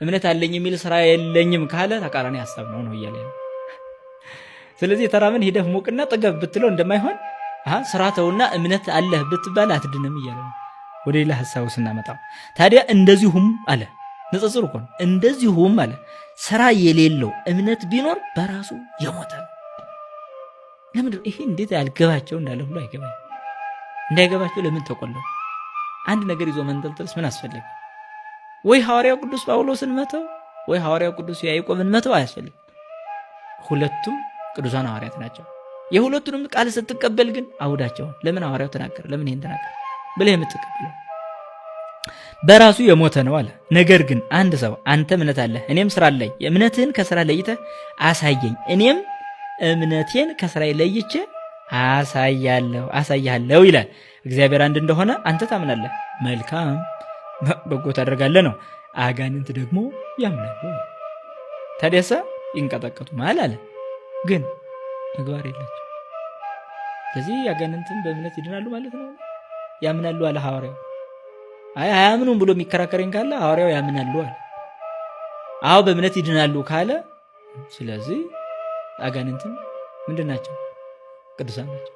እምነት አለኝ የሚል ስራ የለኝም ካለ ተቃራኒ ሐሳብ ነው እያለ ነው። ስለዚህ ተራመን ሄደህ ሞቅና ጥገብ ብትለው እንደማይሆን ስራ ተውና እምነት አለህ ብትባል አትድንም እያለ ነው። ወደ ሌላ ሐሳቡ ስናመጣው ታዲያ እንደዚሁም አለ ንጽጽር እኮ ነው። እንደዚሁም አለ ስራ የሌለው እምነት ቢኖር በራሱ የሞተ ነው። ለምንድን ይሄ እንዴት ያልገባቸው እንዳለ ሁሉ አይገባኝ እንዳይገባቸው ለምን ተቆለው አንድ ነገር ይዞ መንጠልጠልስ ምን አስፈልግ? ወይ ሐዋርያው ቅዱስ ጳውሎስን መተው ወይ ሐዋርያው ቅዱስ ያዕቆብን መተው አያስፈልግ። ሁለቱም ቅዱሳን ሐዋርያት ናቸው። የሁለቱንም ቃል ስትቀበል ግን አውዳቸው ለምን ሐዋርያው ተናገረ ለምን ይሄን ተናገረ ብለህ የምትቀበለው በራሱ የሞተ ነው አለ። ነገር ግን አንድ ሰው አንተ እምነት አለህ እኔም ስራ አለኝ፣ እምነትህን ከስራ ለይተህ አሳየኝ፣ እኔም እምነቴን ከስራ ለይቼ አሳያለሁ ይላል። እግዚአብሔር አንድ እንደሆነ አንተ ታምናለህ፣ መልካም በጎ ታደርጋለህ ነው። አጋንንት ደግሞ ያምናሉ። ታዲያሳ ይንቀጠቀጡ ማል አለ፣ ግን ምግባር የላቸው። ስለዚህ አጋንንትን በእምነት ይድናሉ ማለት ነው። ያምናሉ አለ ሐዋርያው። አያምኑም ብሎ የሚከራከረኝ ካለ ሐዋርያው ያምናሉ አለ። አዎ በእምነት ይድናሉ ካለ ስለዚህ አጋንንትን ምንድን ናቸው? ቅዱሳን ናቸው።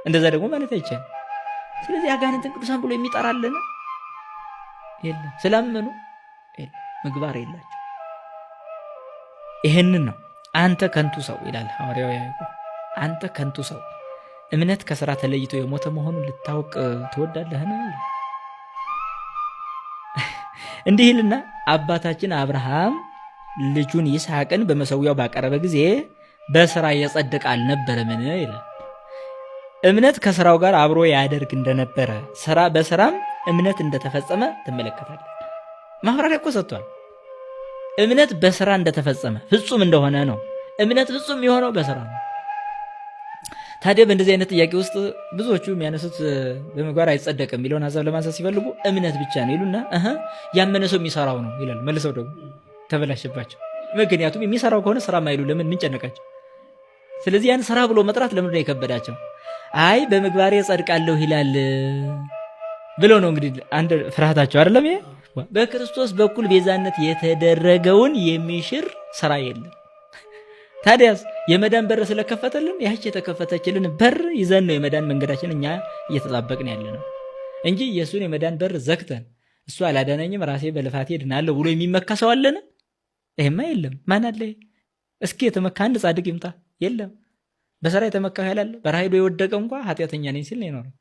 እንደዛ ደግሞ ማለት አይቻልም። ስለዚህ አጋንንትን ቅዱሳን ብሎ የሚጠራልን የለም። ስላመኑ ምግባር የላቸው። ይሄንን ነው አንተ ከንቱ ሰው ይላል ሐዋርያው ያዕቆብ። አንተ ከንቱ ሰው እምነት ከስራ ተለይቶ የሞተ መሆኑን ልታውቅ ትወዳለህን? እንዲህ ይልና አባታችን አብርሃም ልጁን ይስሐቅን በመሰዊያው ባቀረበ ጊዜ በስራ የጸደቀ አልነበረምን ይላል። እምነት ከስራው ጋር አብሮ ያደርግ እንደነበረ በስራም እምነት እንደተፈጸመ ትመለከታለህ። ማብራሪያ እኮ ሰጥቷል። እምነት በስራ እንደተፈጸመ ፍጹም እንደሆነ ነው። እምነት ፍጹም የሆነው በስራ ነው። ታዲያ በእንደዚህ አይነት ጥያቄ ውስጥ ብዙዎቹ የሚያነሱት በምግባር አይጸደቅም የሚለውን ሀሳብ ለማንሳት ሲፈልጉ እምነት ብቻ ነው ይሉና ያመነ ሰው የሚሰራው ነው ይላል። መልሰው ደግሞ ተበላሽባቸው። ምክንያቱም የሚሰራው ከሆነ ስራ ማይሉ ለምን ምን ጨነቃቸው? ስለዚህ ያን ስራ ብሎ መጥራት ለምን ነው የከበዳቸው? አይ በምግባሬ ጸድቃለሁ ይላል ብለው ነው እንግዲህ አንድ ፍርሃታቸው አይደለም። ይሄ በክርስቶስ በኩል ቤዛነት የተደረገውን የሚሽር ስራ የለም። ታዲያስ የመዳን በር ስለከፈተልን ያቺ የተከፈተችልን በር ይዘን ነው የመዳን መንገዳችን እኛ እየተጣበቅን ያለ ነው እንጂ ኢየሱስን የመዳን በር ዘግተን እሱ አላዳነኝም ራሴ በልፋቴ ድናለሁ ብሎ የሚመካ ሰው አለን? ይሄማ የለም። ማን አለ? እስኪ የተመካ አንድ ጻድቅ ይምጣ። የለም። በሥራ የተመካ ያላል በራይዶ የወደቀ እንኳን ኃጢአተኛ ነኝ ሲል ነው የኖረው።